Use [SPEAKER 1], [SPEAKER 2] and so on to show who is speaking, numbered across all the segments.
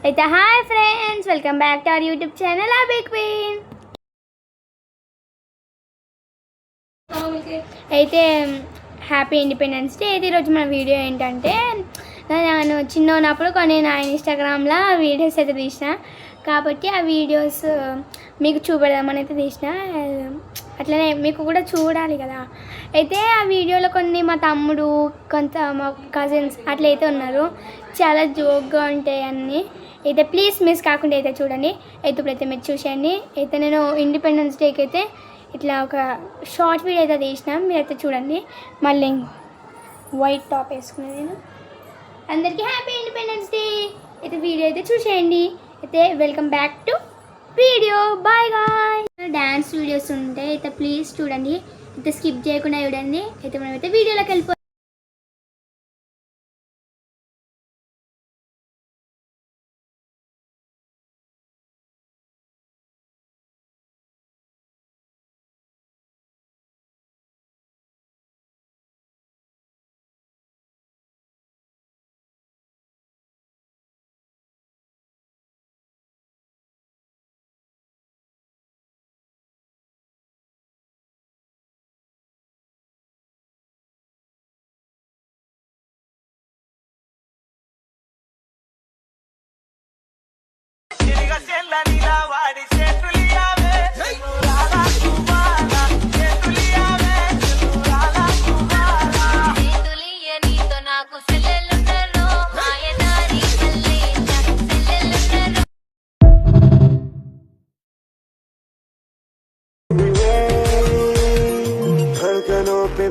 [SPEAKER 1] అయితే hi friends, welcome back to our YouTube channel Abi queen. అయితే happy independence day. అయితే ఈరోజు మన వీడియో ఏంటంటే, నేను చిన్న ఉన్నప్పుడు కొన్ని నా ఇన్స్టాగ్రామ్లో వీడియోస్ అయితే తీసిన, కాబట్టి ఆ వీడియోస్ మీకు చూపెడదామని అయితే తీసిన. అట్లనే మీకు కూడా చూడాలి కదా. అయితే ఆ వీడియోలో కొన్ని మా తమ్ముడు, కొంత మా కజిన్స్ అట్లయితే ఉన్నారు. చాలా జోక్గా ఉంటాయి అన్నీ. అయితే ప్లీజ్ మిస్ కాకుండా అయితే చూడండి. అయితే ఇప్పుడైతే మీరు చూసేయండి. అయితే నేను ఇండిపెండెన్స్ డేకి అయితే ఇట్లా ఒక షార్ట్ వీడియో అయితే తీసిన, మీరైతే చూడండి. మళ్ళీ వైట్ టాప్ వేసుకున్నాను నేను. అందరికీ హ్యాపీ ఇండిపెండెన్స్ డే. అయితే వీడియో అయితే చూసేయండి. అయితే welcome back to video. Bye bye. Dance videos ఉంటాయి, అయితే ప్లీజ్ చూడండి. అయితే స్కిప్ చేయకుండా చూడండి. అయితే మనమైతే వీడియోలోకి వెళ్ళిపోయి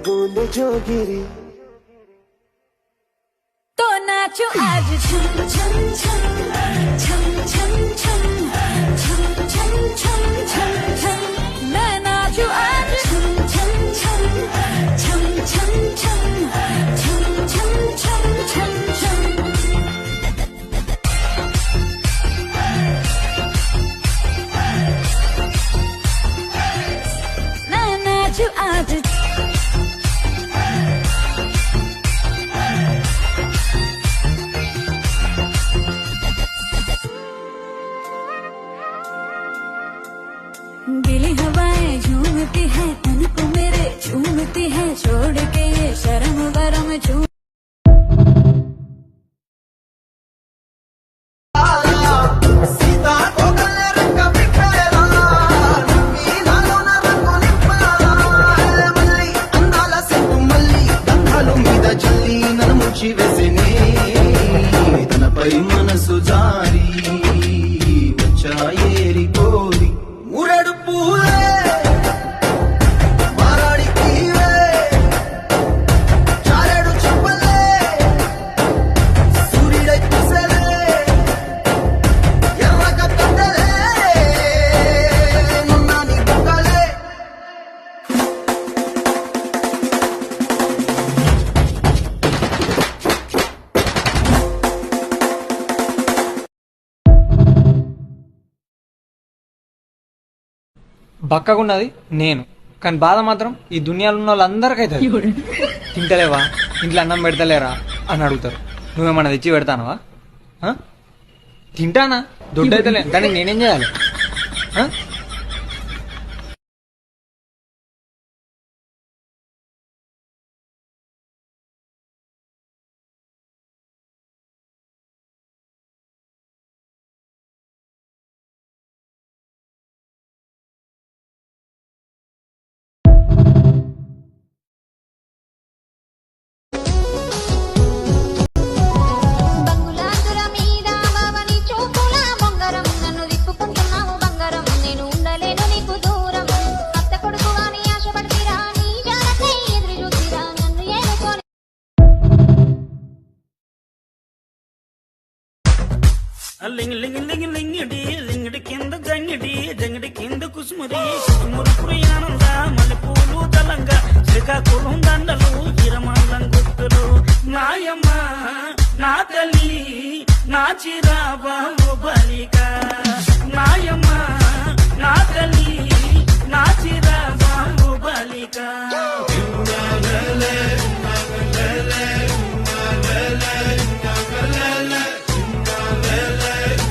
[SPEAKER 2] बूंद जो गिरी
[SPEAKER 3] तो नाचो आज छम छम छम छम छम छम छम छम छम छम छम मैं नाचू आज छम छम छम छम छम छम छम छम छम छम छम मैं नाचू आज दिली हवाएं झूमती है, तन को मेरे झूमती है, छोड़ के ये शर्म वरम झूम
[SPEAKER 2] सीता को गले रंग बिखेरा नीलालो न रंगो निप्पारा मल्ली अंदाల సెట్టు మల్లి గంధాలు మీద జల్లి నన్ను ముచ్చి వేసిని తనపై మనసు జారి వచ్చాయేరి కోరి మురడు పూలే మారాడి కీవే చారెడు చెప్పలే సూర్యుడై కుసలే ఎర్రగ కట్టలే నున్నాని బుగ్గలే
[SPEAKER 4] బక్కగున్నది నేను, కానీ బాధ మాత్రం ఈ దునియాలో ఉన్న వాళ్ళందరికీ అవుతుంది. తింటలేవా, ఇంట్లో అన్నం పెడతలేరా అని అడుగుతారు. నువ్వేమన్నా తెచ్చి పెడతానవా? తింటానా, దొడ్డైతలే, దానికి నేనేం చేయాలి?
[SPEAKER 3] బంగుళాదుర మీద బావని చూపుల బొంగరం నన్ను దిప్పుకుంటున్నావు బంగారం నేను ఉండలేను నీకు దూరం అత్త కొడుకు అని ఆశపడిరా నీ జాలకై ఎదురు చూసిరా నన్ను ఏలుకొని
[SPEAKER 5] లింగ్ లింగ్ లింగ్ లింగిడి లింగిడి కింద జంగిడి జంగిడి కింద కుసుముది కుసుమురు ప్రయానంద మల్లెపూలు దళంగా శ్రీకాకుళం దండలు ఇరమల్లం గుర్తులు నాయమ్మ నా తల్లి నా చిరాబాబు బలిక నాయమ్మ నా తల్లి నా చిరాబాబు బలిక la la la la la la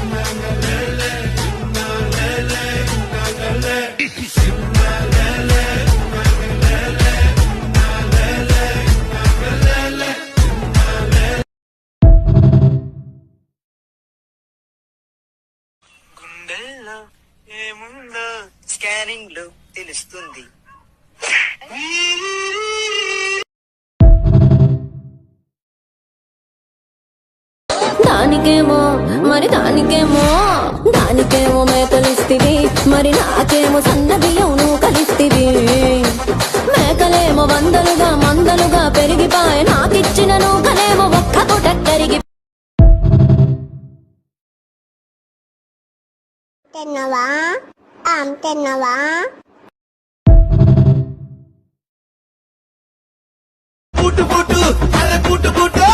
[SPEAKER 6] morning లో తెలుస్తుంది.
[SPEAKER 3] దానికేమో దానికేమో మేకలిస్తివి, మరి నాకేమో సన్న బియ్యం నువ్వు కలిస్తివి. మేకలేమో మందలుగా పెరిగిపాయ, నాకిచ్చిన నూకలేమో ఒక్క పూట కరిగి.
[SPEAKER 7] తిన్నవా
[SPEAKER 2] పుట్టు పుట్టు అరే పుట్టు పుట్టు